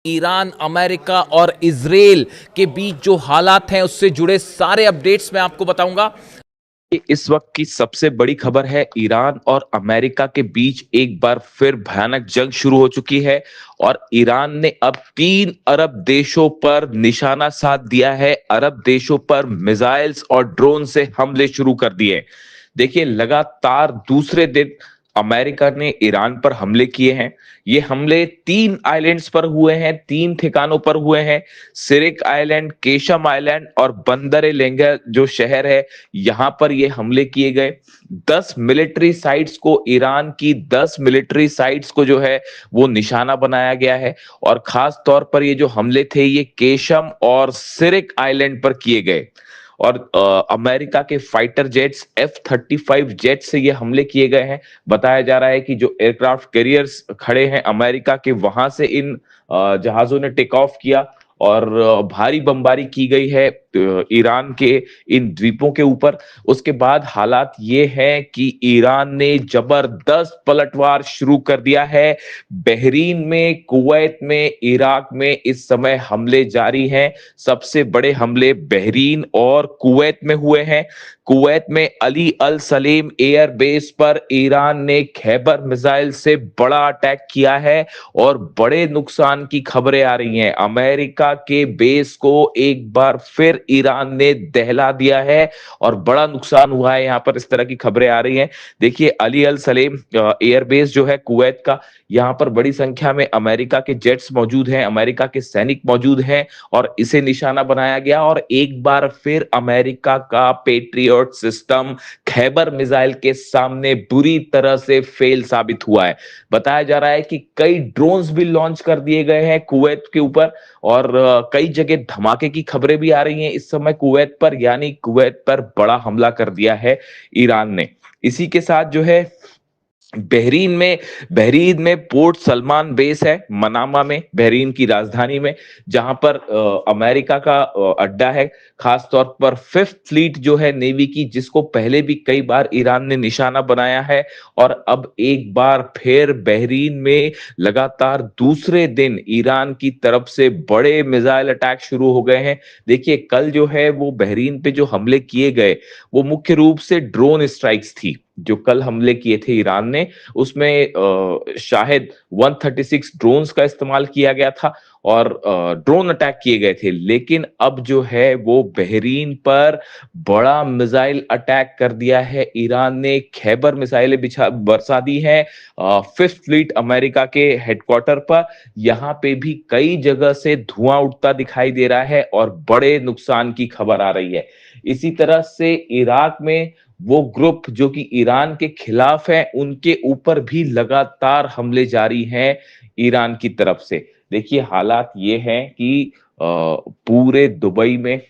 Iran, America और Israel के बीच जो हालात हैं उससे जुड़े सारे अपडेट्स मैं आपको बताऊंगा। इस वक्त की सबसे बड़ी खबर है, ईरान और अमेरिका के बीच एक बार फिर भयानक जंग शुरू हो चुकी है और ईरान ने अब 3 अरब देशों पर निशाना साध दिया है। अरब देशों पर मिसाइल्स और ड्रोन से हमले शुरू कर दिए। देखिए, लगातार दूसरे दिन अमेरिका ने ईरान पर हमले किए हैं। ये हमले 3 आइलैंड्स पर हुए हैं, 3 ठिकानों पर हुए हैं। सिरिक आइलैंड, केशम आइलैंड और बंदर ए लेंगा जो शहर है, यहां पर ये हमले किए गए। 10 मिलिट्री साइट्स को, ईरान की 10 मिलिट्री साइट्स को जो है वो निशाना बनाया गया है। और खास तौर पर ये जो हमले थे, ये केशम और सिरिक आइलैंड पर किए गए। और अमेरिका के फाइटर जेट्स F-35 जेट से ये हमले किए गए हैं। बताया जा रहा है कि जो एयरक्राफ्ट कैरियर्स खड़े हैं अमेरिका के, वहां से इन जहाजों ने टेक ऑफ किया और भारी बमबारी की गई है ईरान के इन द्वीपों के ऊपर। उसके बाद हालात ये है कि ईरान ने जबरदस्त पलटवार शुरू कर दिया है। बहरीन में, कुवैत में, इराक में इस समय हमले जारी हैं। सबसे बड़े हमले बहरीन और कुवैत में हुए हैं। कुवैत में अली अल सलेम एयर बेस पर ईरान ने खैबर मिसाइल से बड़ा अटैक किया है और बड़े नुकसान की खबरें आ रही हैं। अमेरिका के बेस को एक बार फिर ईरान ने दहला दिया है और बड़ा नुकसान हुआ है। यहां पर इस तरह की खबरें आ रही हैं। देखिए, अली अल सलेम एयरबेस जो है कुवैत का, यहां पर बड़ी संख्या में अमेरिका के जेट्स मौजूद हैं, अमेरिका के सैनिक मौजूद हैं और इसे निशाना बनाया गया। और एक बार फिर अमेरिका का पेट्रियट सिस्टम खैबर मिसाइल के सामने बुरी तरह से फेल साबित हुआ है। बताया जा रहा है कि कई ड्रोन्स भी लॉन्च कर दिए गए हैं कुवैत के ऊपर और कई जगह धमाके की खबरें भी आ रही हैं इस समय कुवैत पर, यानी कुवैत पर बड़ा हमला कर दिया है ईरान ने। इसी के साथ जो है बहरीन में पोर्ट सलमान बेस है, मनामा में, बहरीन की राजधानी में, जहां पर अमेरिका का अड्डा है। खास तौर पर फिफ्थ फ्लीट जो है नेवी की, जिसको पहले भी कई बार ईरान ने निशाना बनाया है। और अब एक बार फिर बहरीन में लगातार दूसरे दिन ईरान की तरफ से बड़े मिसाइल अटैक शुरू हो गए हैं। देखिए, कल जो है वो बहरीन पे जो हमले किए गए, वो मुख्य रूप से ड्रोन स्ट्राइक्स थी। जो कल हमले किए थे ईरान ने, उसमें शायद 136 ड्रोन्स का इस्तेमाल किया गया था और ड्रोन अटैक किए गए थे। लेकिन अब जो है वो बहरीन पर बड़ा मिसाइल अटैक कर दिया है ईरान ने। खैबर मिसाइलें बरसा दी हैं फिफ्थ फ्लीट अमेरिका के हेडक्वार्टर पर। यहां पे भी कई जगह से धुआं उठता दिखाई दे रहा है और बड़े नुकसान की खबर आ रही है। इसी तरह से इराक में वो ग्रुप जो कि ईरान के खिलाफ है, उनके ऊपर भी लगातार हमले जारी हैं ईरान की तरफ से। देखिए, हालात ये हैं कि पूरे दुबई में,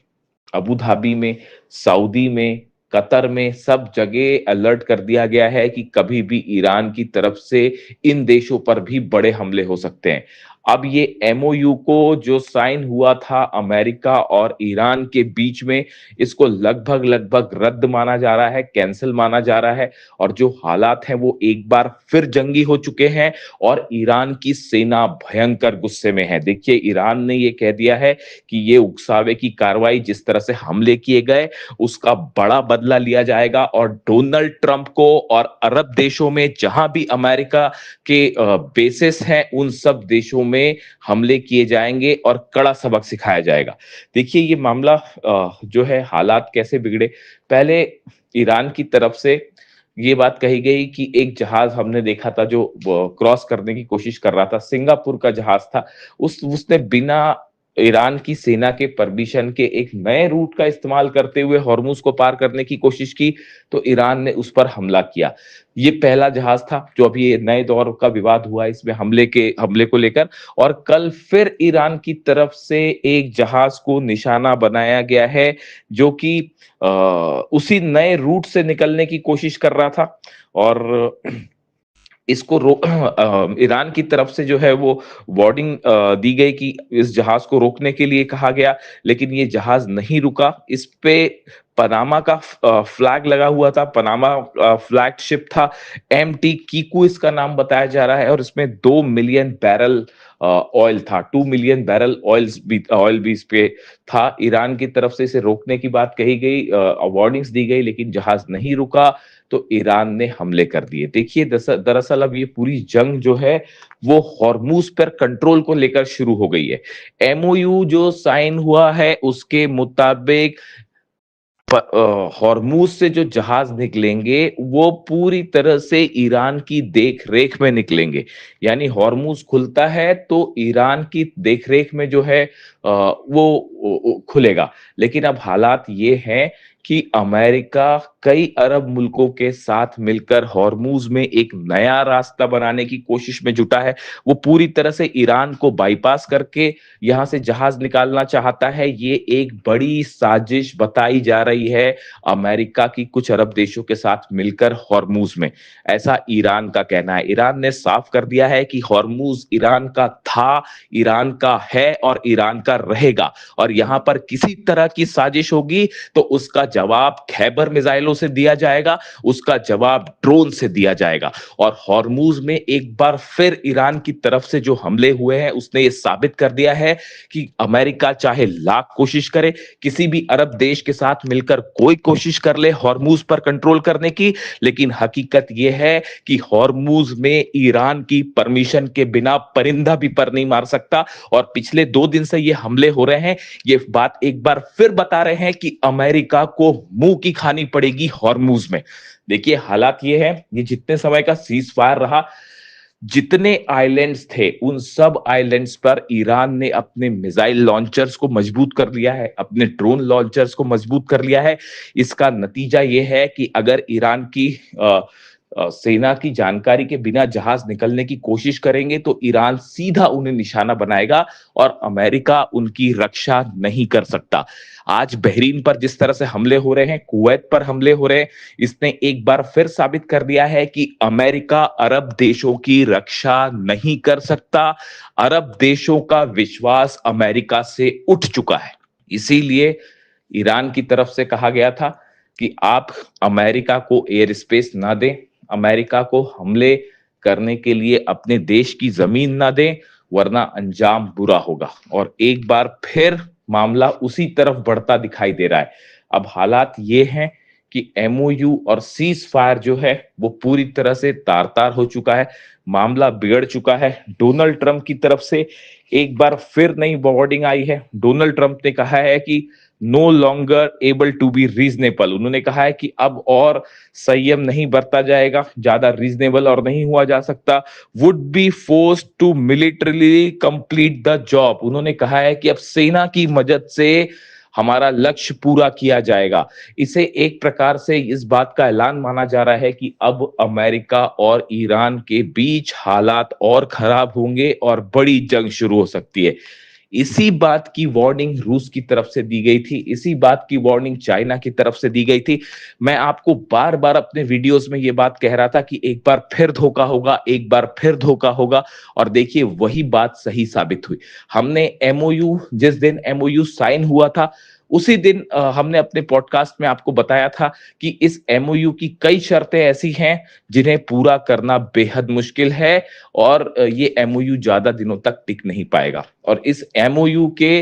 अबू धाबी में, सऊदी में, कतर में, सब जगह अलर्ट कर दिया गया है कि कभी भी ईरान की तरफ से इन देशों पर भी बड़े हमले हो सकते हैं। अब ये एमओयू को जो साइन हुआ था अमेरिका और ईरान के बीच में, इसको लगभग लगभग रद्द माना जा रहा है, कैंसिल माना जा रहा है। और जो हालात हैं वो एक बार फिर जंगी हो चुके हैं और ईरान की सेना भयंकर गुस्से में है। देखिए, ईरान ने ये कह दिया है कि ये उकसावे की कार्रवाई, जिस तरह से हमले किए गए, उसका बड़ा बदला लिया जाएगा और डोनाल्ड ट्रंप को और अरब देशों में जहां भी अमेरिका के बेसिस हैं, उन सब देशों में हमले किए जाएंगे और कड़ा सबक सिखाया जाएगा। देखिए, ये मामला जो है, हालात कैसे बिगड़े। पहले ईरान की तरफ से ये बात कही गई कि एक जहाज हमने देखा था जो क्रॉस करने की कोशिश कर रहा था, सिंगापुर का जहाज था, उसने बिना ईरान की सेना के परमिशन के एक नए रूट का इस्तेमाल करते हुए हॉर्मुज को पार करने की कोशिश की, तो ईरान ने उस पर हमला किया। ये पहला जहाज था जो अभी ये नए दौर का विवाद हुआ है इसमें हमले को लेकर। और कल फिर ईरान की तरफ से एक जहाज को निशाना बनाया गया है जो कि उसी नए रूट से निकलने की कोशिश कर रहा था। और इसको ईरान की तरफ से जो है वो वार्निंग दी गई कि इस जहाज को रोकने के लिए कहा गया, लेकिन ये जहाज नहीं रुका। इस पे पनामा का फ्लैग लगा हुआ था, पनामा फ्लैग शिप था, एमटी कीकू इसका नाम बताया जा रहा है, और इसमें 2 मिलियन बैरल ऑयल था, 2 मिलियन बैरल ऑयल भी इस पे था। ईरान की तरफ से इसे रोकने की बात कही गई, वार्निंग्स दी गई, लेकिन जहाज नहीं रुका तो ईरान ने हमले कर दिए। देखिए दरअसल अब ये पूरी जंग जो है वो हॉर्मूज पर कंट्रोल को लेकर शुरू हो गई है। एमओयू जो साइन हुआ है उसके मुताबिक हॉर्मूज से जो जहाज निकलेंगे वो पूरी तरह से ईरान की देख रेख में निकलेंगे। यानी हॉर्मूज खुलता है तो ईरान की देख रेख में जो है वो खुलेगा। लेकिन अब हालात ये हैं कि अमेरिका कई अरब मुल्कों के साथ मिलकर हॉर्मूज में एक नया रास्ता बनाने की कोशिश में जुटा है। वो पूरी तरह से ईरान को बाईपास करके यहां से जहाज निकालना चाहता है। ये एक बड़ी साजिश बताई जा रही है अमेरिका की कुछ अरब देशों के साथ मिलकर हॉर्मूज में, ऐसा ईरान का कहना है। ईरान ने साफ कर दिया है कि हॉर्मूज ईरान का था, ईरान का है और ईरान का रहेगा, और यहां पर किसी तरह की साजिश होगी तो उसका जवाब खैबर मिसाइलों से दिया जाएगा, उसका जवाब ड्रोन से दिया जाएगा। और हॉर्मूज में एक बार फिर ईरान की तरफ से जो हमले हुए हैं उसने ये साबित कर दिया है कि अमेरिका चाहे लाख कोशिश करे, किसी भी अरब देश के साथ मिलकर कोई कोशिश कर ले हॉर्मूज पर कंट्रोल करने की, लेकिन हकीकत यह है कि हॉर्मूज में ईरान की परमिशन के बिना परिंदा भी पर नहीं मार सकता। और पिछले 2 दिन से ये हमले हो रहे हैं, ये बात एक बार फिर बता रहे हैं कि अमेरिका को मुंह की खानी पड़ेगी हॉर्मूज में। देखिए हालात ये है, ये जितने समय का सीज फायर रहा, जितने आइलैंड्स थे उन सब आइलैंड्स पर ईरान ने अपने मिसाइल लॉन्चर्स को मजबूत कर लिया है, अपने ड्रोन लॉन्चर्स को मजबूत कर लिया है। इसका नतीजा यह है कि अगर ईरान की सेना की जानकारी के बिना जहाज निकलने की कोशिश करेंगे तो ईरान सीधा उन्हें निशाना बनाएगा और अमेरिका उनकी रक्षा नहीं कर सकता। आज बहरीन पर जिस तरह से हमले हो रहे हैं, कुवैत पर हमले हो रहे हैं, इसने एक बार फिर साबित कर दिया है कि अमेरिका अरब देशों की रक्षा नहीं कर सकता। अरब देशों का विश्वास अमेरिका से उठ चुका है। इसीलिए ईरान की तरफ से कहा गया था कि आप अमेरिका को एयर स्पेस ना दें, अमेरिका को हमले करने के लिए अपने देश की जमीन ना दें, वरना अंजाम बुरा होगा। और एक बार फिर मामला उसी तरफ बढ़ता दिखाई दे रहा है। अब हालात ये हैं कि एमओयू और सीज फायर जो है वो पूरी तरह से तार-तार हो चुका है, मामला बिगड़ चुका है। डोनाल्ड ट्रंप की तरफ से एक बार फिर नई वार्निंग आई है। डोनाल्ड ट्रंप ने कहा है कि no longer able to be reasonable. उन्होंने कहा है कि अब और संयम नहीं बरता जाएगा, ज्यादा रीजनेबल और नहीं हुआ जा सकता। Would be forced to militarily complete the job. उन्होंने कहा है कि अब सेना की मदद से हमारा लक्ष्य पूरा किया जाएगा। इसे एक प्रकार से इस बात का ऐलान माना जा रहा है कि अब अमेरिका और ईरान के बीच हालात और खराब होंगे और बड़ी जंग शुरू हो सकती है। इसी बात की वार्निंग रूस की तरफ से दी गई थी, इसी बात की वार्निंग चाइना की तरफ से दी गई थी। मैं आपको बार बार अपने वीडियोस में यह बात कह रहा था कि एक बार फिर धोखा होगा, एक बार फिर धोखा होगा, और देखिए वही बात सही साबित हुई। हमने एमओयू, जिस दिन एमओयू साइन हुआ था उसी दिन हमने अपने पॉडकास्ट में आपको बताया था कि इस एमओयू की कई शर्तें ऐसी हैं जिन्हें पूरा करना बेहद मुश्किल है और ये एमओयू ज्यादा दिनों तक टिक नहीं पाएगा। और इस एमओयू के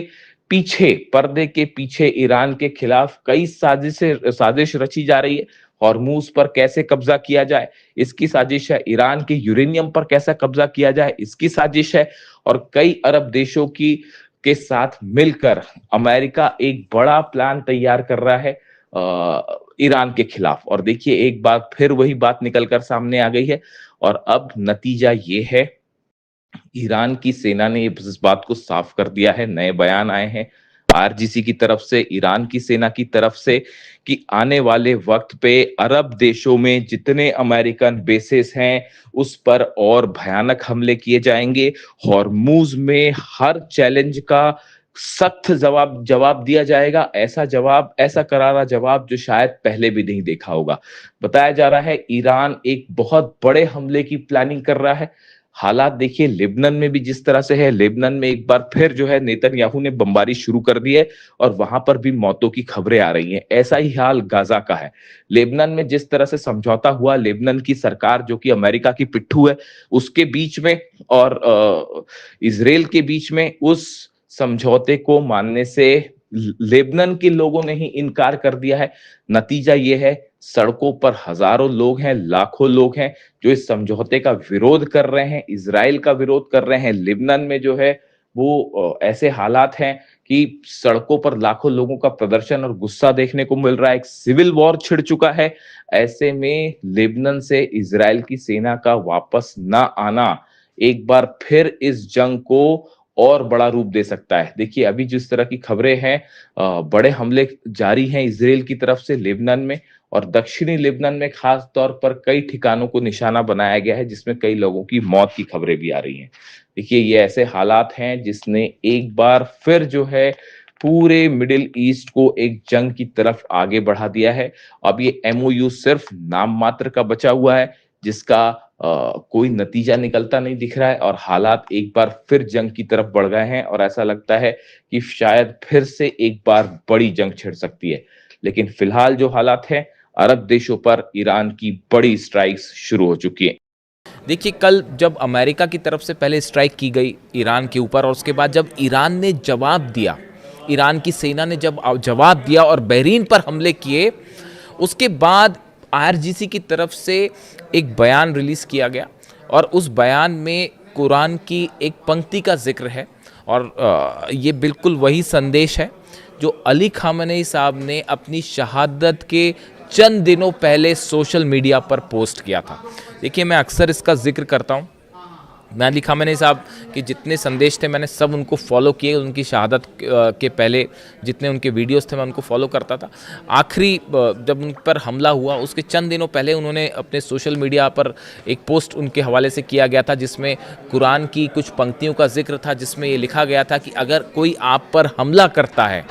पीछे, पर्दे के पीछे ईरान के खिलाफ कई साजिश रची जा रही है। हॉर्मूज पर कैसे कब्जा किया जाए इसकी साजिश है, ईरान के यूरेनियम पर कैसे कब्जा किया जाए इसकी साजिश है, और कई अरब देशों की के साथ मिलकर अमेरिका एक बड़ा प्लान तैयार कर रहा है ईरान के खिलाफ। और देखिए एक बार फिर वही बात निकलकर सामने आ गई है, और अब नतीजा ये है, ईरान की सेना ने इस बात को साफ कर दिया है। नए बयान आए हैं आरजीसी की तरफ से, ईरान की सेना की तरफ से, कि आने वाले वक्त पे अरब देशों में जितने अमेरिकन बेसेस हैं उस पर और भयानक हमले किए जाएंगे। हॉर्मूज में हर चैलेंज का सख्त जवाब दिया जाएगा। ऐसा करारा जवाब जो शायद पहले भी नहीं देखा होगा। बताया जा रहा है ईरान एक बहुत बड़े हमले की प्लानिंग कर रहा है। हालात देखिए लेबनान में भी जिस तरह से है, लेबनान में एक बार फिर जो है नेतन्याहू ने बमबारी शुरू कर दी है और वहां पर भी मौतों की खबरें आ रही हैं। ऐसा ही हाल गाजा का है। लेबनान में जिस तरह से समझौता हुआ, लेबनान की सरकार जो कि अमेरिका की पिट्ठू है, उसके बीच में और इजराइल के बीच में उस समझौते को मानने से लेबनान के लोगों ने ही इनकार कर दिया है। नतीजा ये है, सड़कों पर हजारों लोग हैं, लाखों लोग हैं जो इस समझौते का विरोध कर रहे हैं, इजराइल का विरोध कर रहे हैं। लेबनान में जो है वो ऐसे हालात हैं कि सड़कों पर लाखों लोगों का प्रदर्शन और गुस्सा देखने को मिल रहा है। एक सिविल वॉर छिड़ चुका है। ऐसे में लेबनान से इजराइल की सेना का वापस ना आना एक बार फिर इस जंग को और बड़ा रूप दे सकता है। देखिए अभी जिस तरह की खबरें हैं, बड़े हमले जारी हैं इजराइल की तरफ से लेबनान में, और दक्षिणी लेबनान में खास तौर पर कई ठिकानों को निशाना बनाया गया है जिसमें कई लोगों की मौत की खबरें भी आ रही हैं। देखिए ये ऐसे हालात हैं जिसने एक बार फिर जो है पूरे मिडिल ईस्ट को एक जंग की तरफ आगे बढ़ा दिया है। अब ये एमओयू सिर्फ नाम मात्र का बचा हुआ है जिसका कोई नतीजा निकलता नहीं दिख रहा है, और हालात एक बार फिर जंग की तरफ बढ़ गए हैं और ऐसा लगता है कि शायद फिर से एक बार बड़ी जंग छिड़ सकती है। लेकिन फिलहाल जो हालात हैं, अरब देशों पर ईरान की बड़ी स्ट्राइक्स शुरू हो चुकी हैं। देखिए कल जब अमेरिका की तरफ से पहले स्ट्राइक की गई ईरान के ऊपर, और उसके बाद जब ईरान ने जवाब दिया, ईरान की सेना ने जब जवाब दिया और बहरीन पर हमले किए, उसके बाद आईआरजीसी की तरफ से एक बयान रिलीज़ किया गया और उस बयान में कुरान की एक पंक्ति का जिक्र है। और ये बिल्कुल वही संदेश है जो अली खामेनी साहब ने अपनी शहादत के चंद दिनों पहले सोशल मीडिया पर पोस्ट किया था। देखिए मैं अक्सर इसका जिक्र करता हूँ। मैं अली खामेनी साहब के जितने संदेश थे मैंने सब उनको फॉलो किए। उनकी शहादत के पहले जितने उनके वीडियोस थे मैं उनको फॉलो करता था। आखिरी जब उन पर हमला हुआ उसके चंद दिनों पहले उन्होंने अपने सोशल मीडिया पर एक पोस्ट उनके हवाले से किया गया था जिसमें कुरान की कुछ पंक्तियों का जिक्र था, जिसमें ये लिखा गया था कि अगर कोई आप पर हमला करता है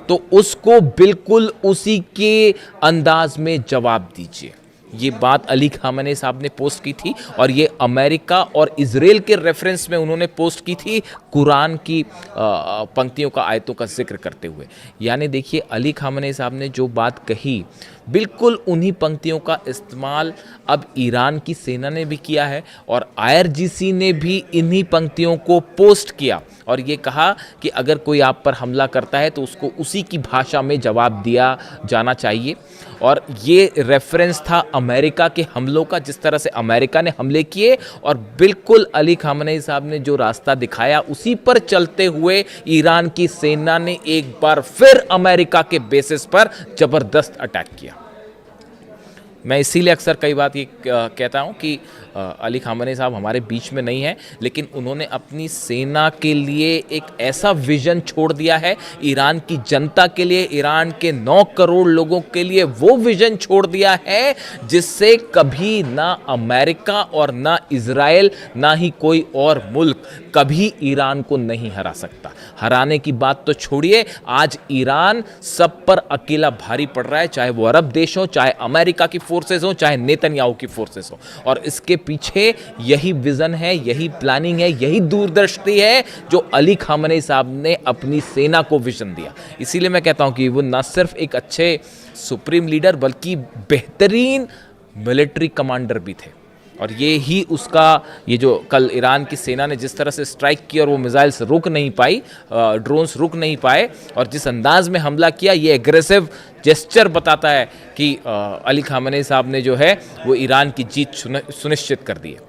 तो उसको बिल्कुल उसी के अंदाज में जवाब दीजिए। ये बात अली खामेनी साहब ने पोस्ट की थी और ये अमेरिका और इजराइल के रेफरेंस में उन्होंने पोस्ट की थी कुरान की पंक्तियों का, आयतों का जिक्र करते हुए। यानी देखिए अली खामेनी साहब ने जो बात कही बिल्कुल उन्हीं पंक्तियों का इस्तेमाल अब ईरान की सेना ने भी किया है और आईआरजीसी ने भी इन्हीं पंक्तियों को पोस्ट किया और ये कहा कि अगर कोई आप पर हमला करता है तो उसको उसी की भाषा में जवाब दिया जाना चाहिए। और ये रेफरेंस था अमेरिका के हमलों का, जिस तरह से अमेरिका ने हमले किए और बिल्कुल अली खामेनी साहब ने जो रास्ता दिखाया उसी पर चलते हुए ईरान की सेना ने एक बार फिर अमेरिका के बेसिस पर जबरदस्त अटैक किया। मैं इसीलिए अक्सर कई बात ये कहता हूँ कि अली खामेनी साहब हमारे बीच में नहीं है, लेकिन उन्होंने अपनी सेना के लिए एक ऐसा विजन छोड़ दिया है, ईरान की जनता के लिए, ईरान के 9 करोड़ लोगों के लिए वो विजन छोड़ दिया है जिससे कभी ना अमेरिका और ना इजराइल ना ही कोई और मुल्क कभी ईरान को नहीं हरा सकता। हराने की बात तो छोड़िए, आज ईरान सब पर अकेला भारी पड़ रहा है, चाहे वो अरब देश हो, चाहे अमेरिका की फोर्सेस हो, चाहे नेतन्याहू की फोर्सेस हो। और इसके पीछे यही विजन है, यही प्लानिंग है, यही दूरदृष्टि है जो अली खामेनी साहब ने अपनी सेना को विजन दिया। इसीलिए मैं कहता हूं कि वो न सिर्फ एक अच्छे सुप्रीम लीडर बल्कि बेहतरीन मिलिट्री कमांडर भी थे। और ये ही उसका, ये जो कल ईरान की सेना ने जिस तरह से स्ट्राइक की और वो मिसाइल्स रुक नहीं पाई, ड्रोन्स रुक नहीं पाए और जिस अंदाज में हमला किया, ये एग्रेसिव जेस्चर बताता है कि अली खामेनी साहब ने जो है वो ईरान की जीत सुनिश्चित कर दी है।